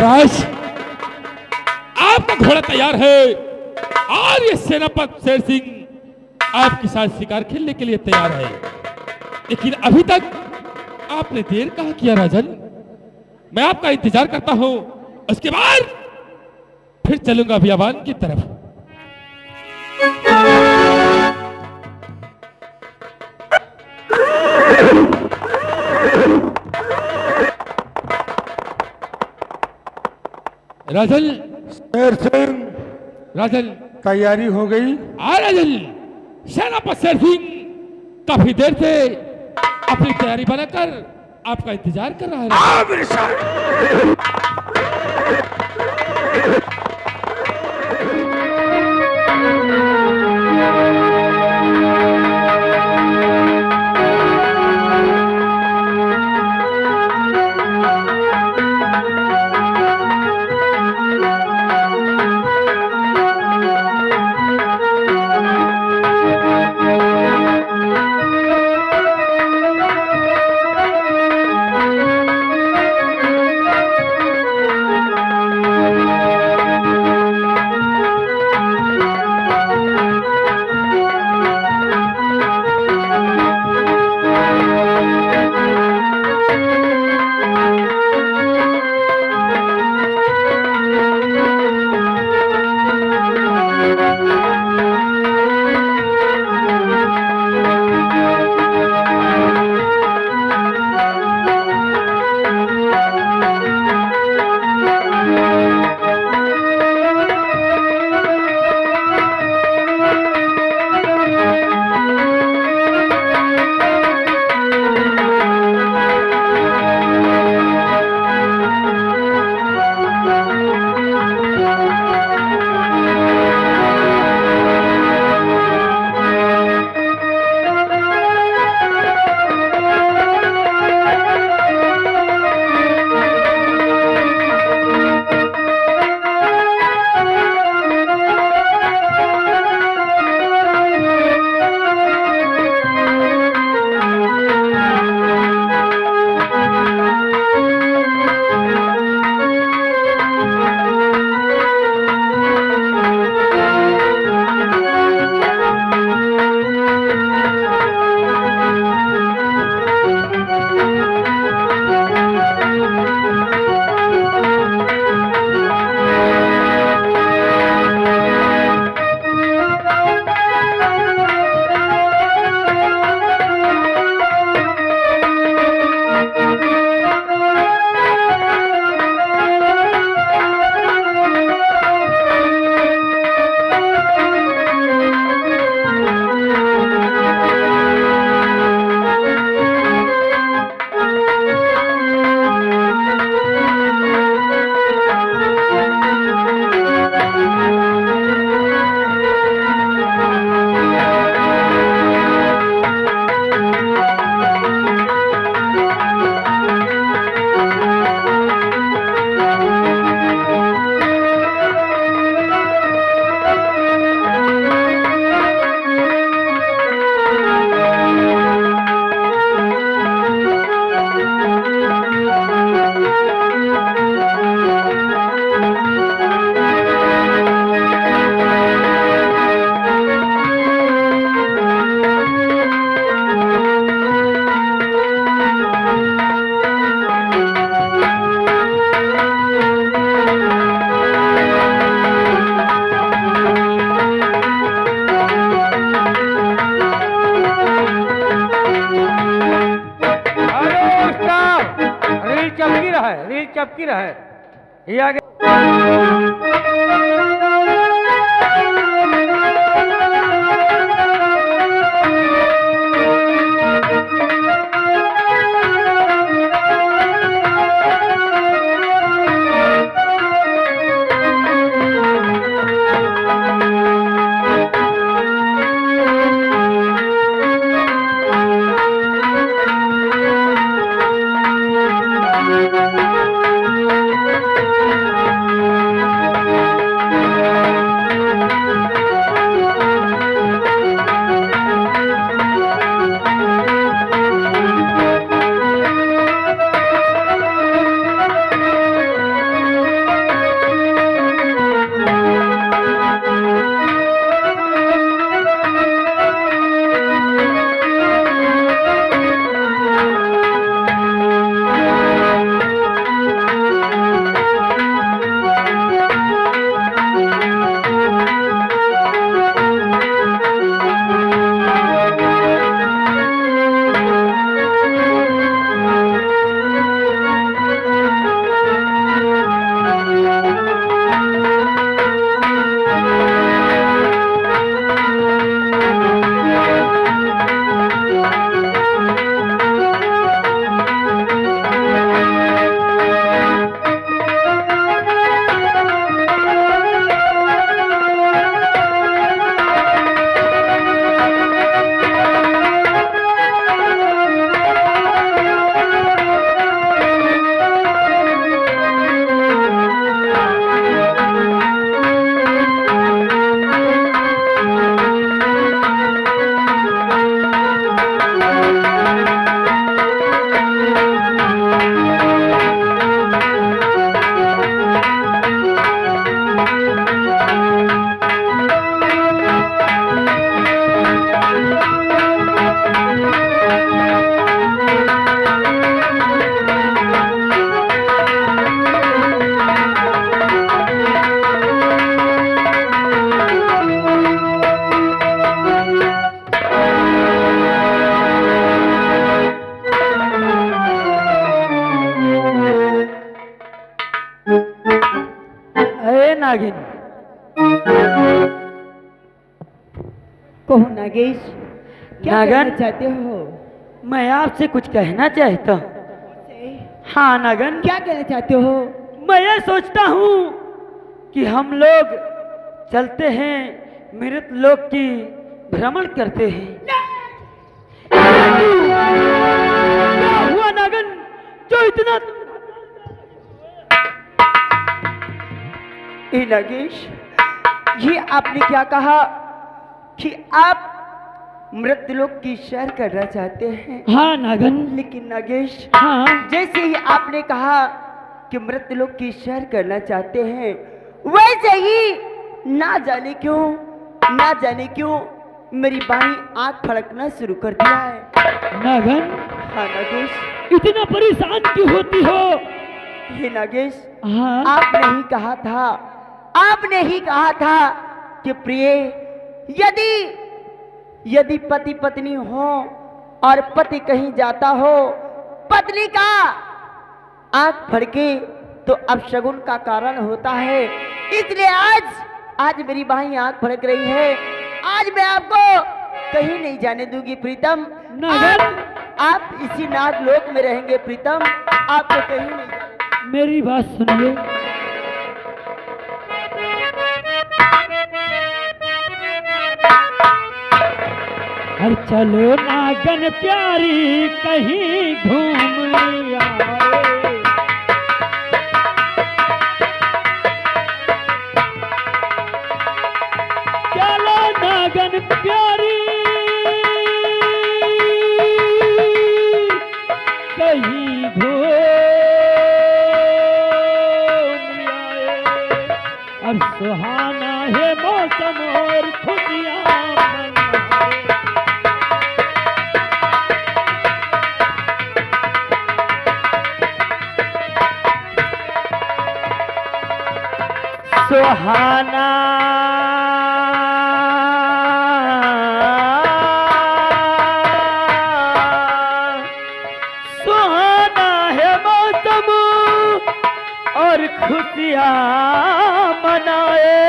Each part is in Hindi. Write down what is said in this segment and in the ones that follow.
महाराज, आपका घोड़ा तैयार है और ये सेनापति शेर सिंह आपके साथ शिकार खेलने के लिए तैयार है। लेकिन अभी तक आपने देर कहाँ किया राजन? मैं आपका इंतजार करता हूं, उसके बाद फिर चलूंगा बियाबान की तरफ। राजन, शेर सिंह, राजन तैयारी हो गई? राजन, सेनापति शेर सिंह काफी देर से अपनी तैयारी बनाकर आपका इंतजार कर रहा है। मेरे साथ। चपकी रहे ये आगे नागिन। कहो नागेश, क्या नागन? कहना चाहते हो? मैं आपसे कुछ कहना चाहता हूँ। हाँ नागन, क्या कहना चाहते हो? मैं ये सोचता हूँ कि हम लोग चलते हैं मृत लोक की भ्रमण करते हैं। क्या हुआ नागन जो इतना? ए नागेश, ये आपने क्या कहा कि आप मृतलोक की सैर करना चाहते हैं? हाँ नागन। लेकिन नागेश, हाँ जैसे ही आपने कहा कि मृतलोक की सैर करना चाहते हैं, वैसे ही ना जाने क्यों मेरी बाई आंख फड़कना शुरू कर दिया है। नागन, हाँ नागेश। इतना परेशान क्यों होती हो? ये नागेश, हाँ आपने ही कहा था कि प्रिय, यदि पति पत्नी हो और पति कहीं जाता हो, पत्नी का आंख फड़के तो अपशगुन का कारण होता है। इसलिए आज मेरी भाई आंख फड़क रही है। आज मैं आपको कहीं नहीं जाने दूंगी प्रीतम। आप इसी नागलोक में रहेंगे प्रीतम, आपको कहीं नहीं जाने। मेरी बात सुनिए। अरे चलो नागन प्यारी कहीं घूम आए। चलो नागन प्यारी कहीं घूम आए। अब सुहाना है मौसम और खुशियाँ मनाए। सुहाना सुहाना है मौसम और खुशियाँ मनाए।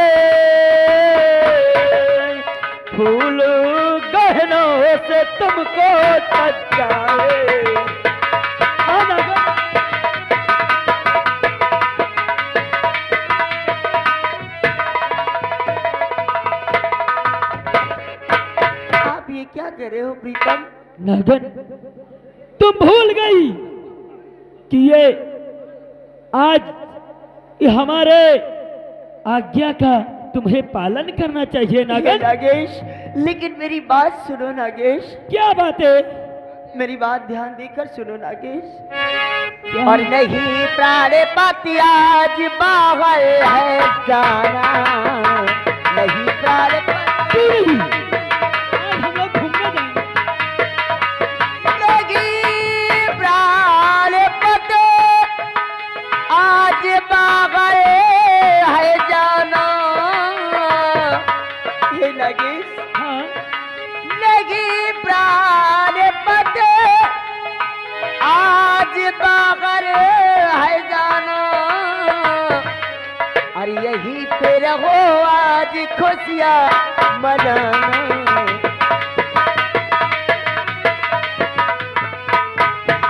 फूल गहनों से तुमको सजाए। क्या कह रहे हो प्रीतम? नागन, तुम भूल गई कि ये हमारे आज्ञा का तुम्हें पालन करना चाहिए नागन। नागेश, लेकिन मेरी बात सुनो नागेश। क्या बात है? मेरी बात ध्यान देकर सुनो नागेश। और नहीं प्राणपति आज बाहर है जाना, नहीं प्राणपति बागल है जाना। हे नागेश, हाँ? लगी प्राण पत आज बागल है जाना। और यही पे रहो आज खुशियाँ मनाना।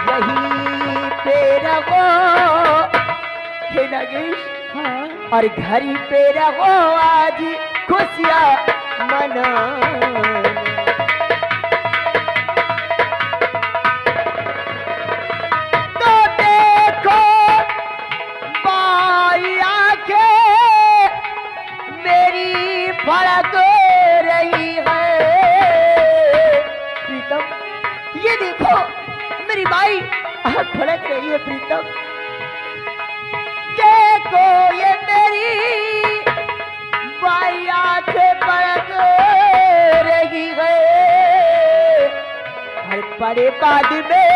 यही पे रहो नागेश, हाँ? और घर पे रहो आज खुशियाँ मना। तो देखो बाई आंखें मेरी फड़क रही है। प्रीतम, ये देखो मेरी बाई आंख फड़क रही है प्रीतम। देखो ये मेरी बाई आंखें फड़क रही है। हर बड़े बाद में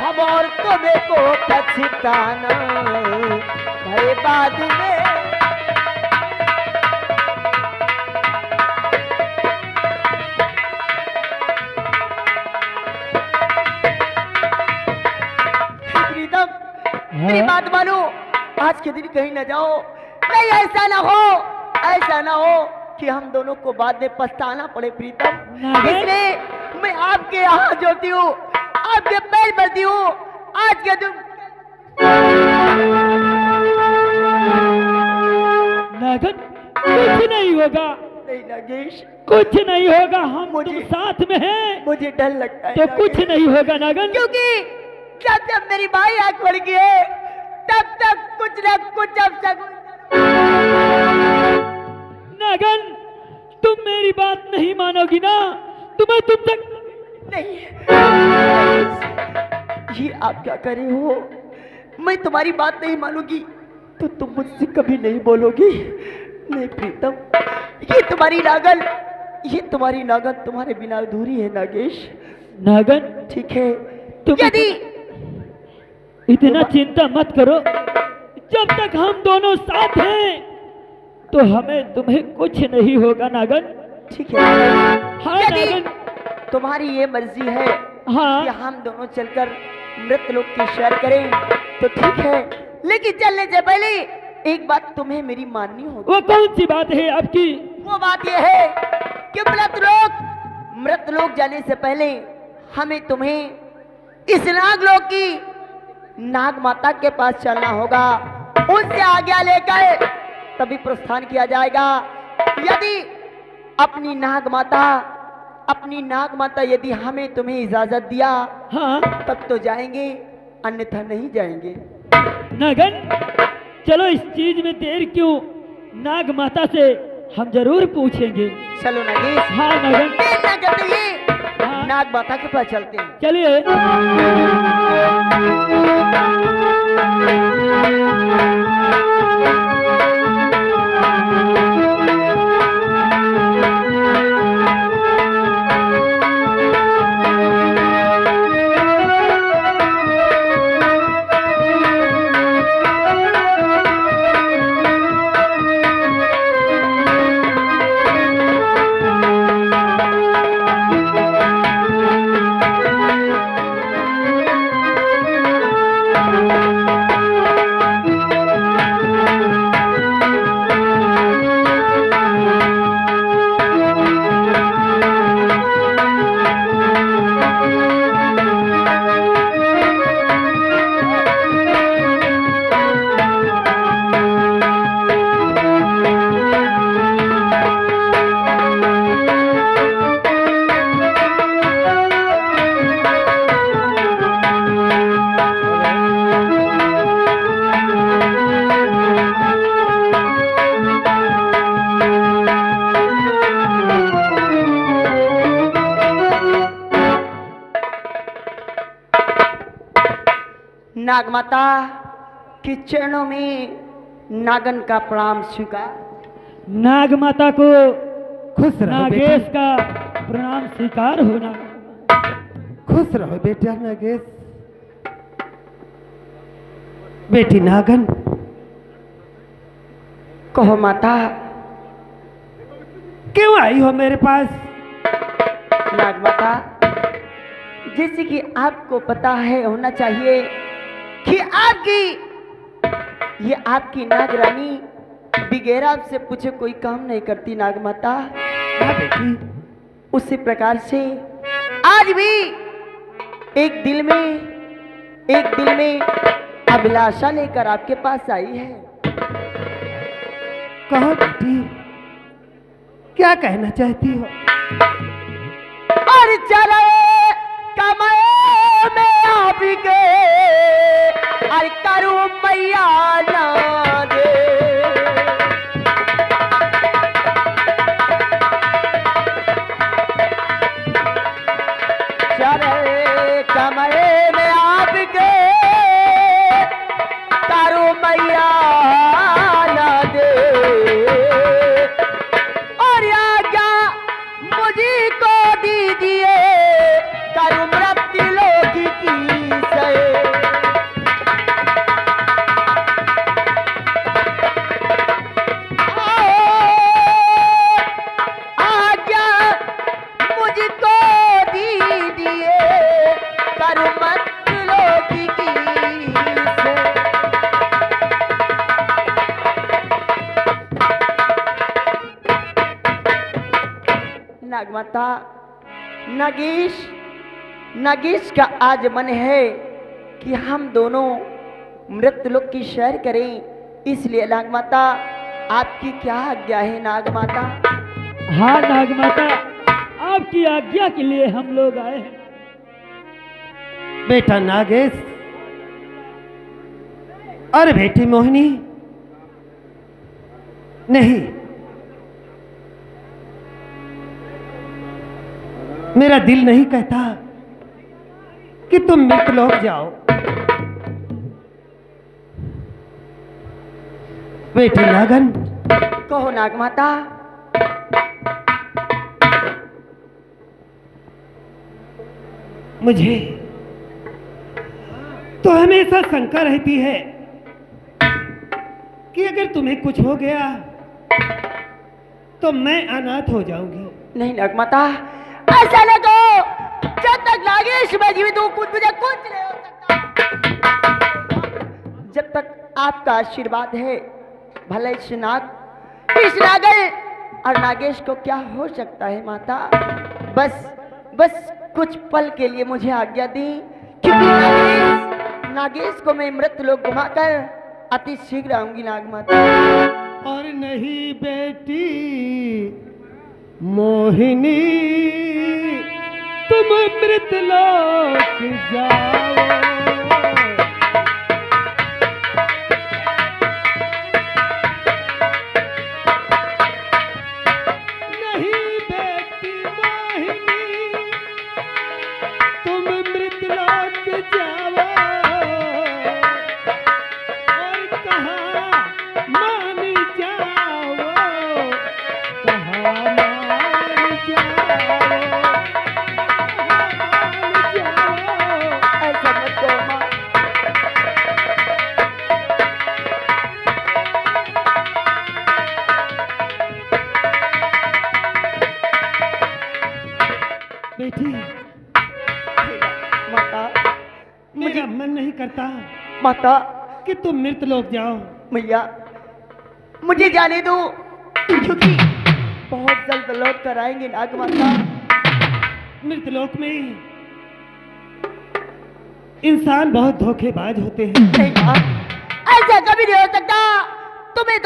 हम और तुम्हें को पछताना। बड़े बाद में प्रीतम, मेरी बात मानो। आज के दिन कहीं न जाओ, नहीं, ऐसा ना हो कि हम दोनों को बाद में पछताना पड़े प्रीतम। नागन। इसलिए मैं आपके यहाँ जोड़ती हूँ, आपके पैर पड़ती हूँ। आज के दिन नागन, कुछ नहीं होगा, नहीं नागेश, कुछ नहीं होगा, हम मुझे- तुम साथ में हैं मुझे डर लगता है तो नागेश। कुछ नहीं होगा नागन। क्योंकि जब जब मेरी भाई आंख पड़ गई है तब तक कुछ न कुछ अब तक नागन, तुम मेरी बात नहीं मानोगी ना, तुम्हें तुम तक नहीं। ये आप क्या कर रहे हो? मैं तुम्हारी बात नहीं मानूंगी तो तुम मुझसे कभी नहीं बोलोगी। नहीं प्रीतम, ये तुम्हारी नागन तुम्हारे बिना अधूरी है नागेश। नागन, ठीक है, तुम यदि इतना चिंता मत करो, जब तक हम दोनों साथ हैं तो हमें तुम्हें कुछ नहीं होगा नागन। ठीक है, हाँ यदि नागन, तुम्हारी ये मर्जी है कि हाँ हम दोनों चलकर मृत लोक की सैर करें तो ठीक है, लेकिन चलने से पहले एक बात तुम्हें मेरी माननी होगी। वो कौन सी बात है आपकी? वो बात यह है कि मृत लोक जाने से पहले हमें तुम्हें इस नागलोक की नाग माता के पास चलना होगा। उनसे आज्ञा लेकर तभी प्रस्थान किया जाएगा। यदि अपनी नाग माता यदि हमें तुम्हें इजाजत दिया हाँ तब तो जाएंगे, अन्यथा नहीं जाएंगे। नागन, चलो इस चीज में देर क्यों, नाग माता से हम जरूर पूछेंगे। चलो नागेश, हाँ नागन, देर ना करते हुए हाँ। नाग माता के पास चलते हैं। चलिए। नागमाता के चरणों में नागन का प्रणाम स्वीकार। नाग माता को खुश रहो नागेश बेटी, का प्रणाम स्वीकार होना। खुश रहो बेटा नागेश। बेटी नागन, कहो माता, क्यों आई हो मेरे पास? नागमाता, जैसे कि आपको पता है होना चाहिए कि आपकी नागरानी बिगैर आपसे पूछे कोई काम नहीं करती नागमाता। हाँ बेटी, उसी प्रकार से आज भी एक दिल में अभिलाषा लेकर आपके पास आई है। कहो बेटी, क्या कहना चाहती हो? और चले कमाए में आप के और करूं मैया ना दे। चले कमाए में आप के करूं मैया ना दे। और आज्ञा मुझे को दीजिए करूं मृत्यु लोक की से। नागमाता, नागेश नागेश का आज मन है कि हम दोनों मृत्युलोक की सैर करें, इसलिए नागमाता आपकी क्या आज्ञा है नागमाता? हाँ नागमाता, आपकी आज्ञा के लिए हम लोग आए हैं। बेटा नागेश और बेटी मोहिनी, नहीं, मेरा दिल नहीं कहता कि तुम मृतलोक जाओ। बेटी नागन, कहो नागमाता। मुझे तो हमेशा शंका रहती है कि अगर तुम्हें कुछ हो गया तो मैं अनाथ हो जाऊंगी। नहीं नागमाता, ऐसा न कहो। जब तक नागेश मैं जीवित हूँ मुझे कुछ नहीं हो सकता। जब तक आपका आशीर्वाद है, भले इस नागल और नागेश को क्या हो सकता है माता? बस कुछ पल के लिए मुझे आज्ञा दी, क्योंकि नागेश को मैं मृत्युलोक घुमाकर अति शीघ्र आऊंगी नागमाता। और नहीं बेटी मोहिनी, तुम मृतलोक जाओ। नहीं बेटी मोहिनी, तुम मृतलोक जाओ। और कहाँ मान जाओ, कहाँ मान जाओ, ऐसा मत कहो माँ। बेटी, माता, मेरा मन नहीं करता माता, कि तुम मृतलोक जाओ। मैया मुझे जाने दो, क्योंकि बहुत जल्द लौट कर आएंगे नागमाता। मृतलोक में इंसान बहुत धोखेबाज होते हैं। नहीं माँ, ऐसा कभी नहीं हो सकता। तुम्हें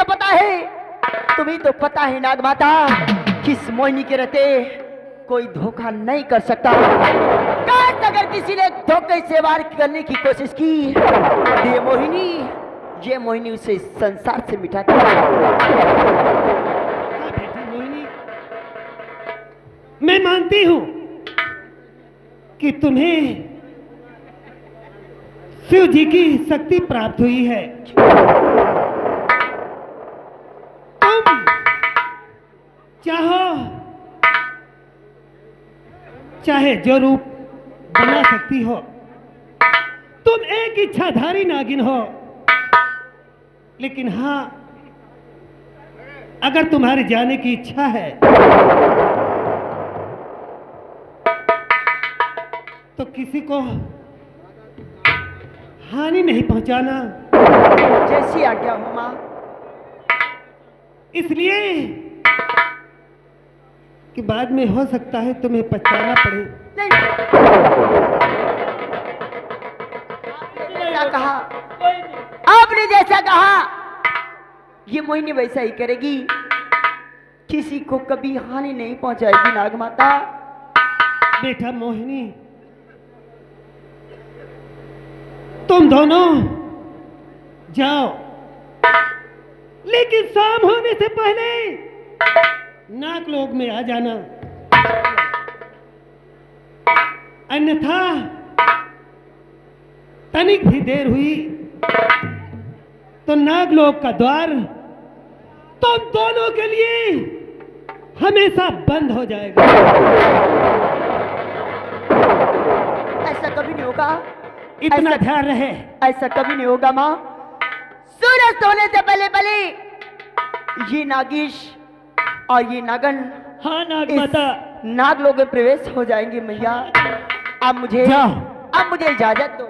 तो पता है नागमाता, किस मोहिनी के रहते कोई धोखा नहीं कर सकता। काश अगर किसी ने धोखे से वार करने की कोशिश की, ये मोहिनी उसे संसार से मिटा दी। बेटी मोहिनी, मैं मानती हूं कि तुम्हें शिव जी की शक्ति प्राप्त हुई है। तुम चाहे जो रूप बना सकती हो। तुम एक इच्छाधारी नागिन हो, लेकिन हाँ, अगर तुम्हारे जाने की इच्छा है तो किसी को हानि नहीं पहुंचाना। जैसी आज्ञा हो माँ। इसलिए कि बाद में हो सकता है तुम्हें पछताना पड़े। नहीं, आपने जैसा कहा ये मोहिनी वैसा ही करेगी, किसी को कभी हानि नहीं पहुंचाएगी नागमाता। बेटा मोहिनी, तुम दोनों जाओ, लेकिन शाम होने से पहले नागलोक में आ जाना, अन्यथा तनिक भी देर हुई तो नागलोक का द्वार तुम दोनों के लिए हमेशा बंद हो जाएगा। ऐसा कभी नहीं होगा, इतना ध्यान रहे। ऐसा कभी नहीं होगा माँ। सूरज होने से पहले ये नागेश और ये नागन हाँ नागमाता, नागलोक में प्रवेश हो जाएंगे। मैया अब मुझे इजाजत दो।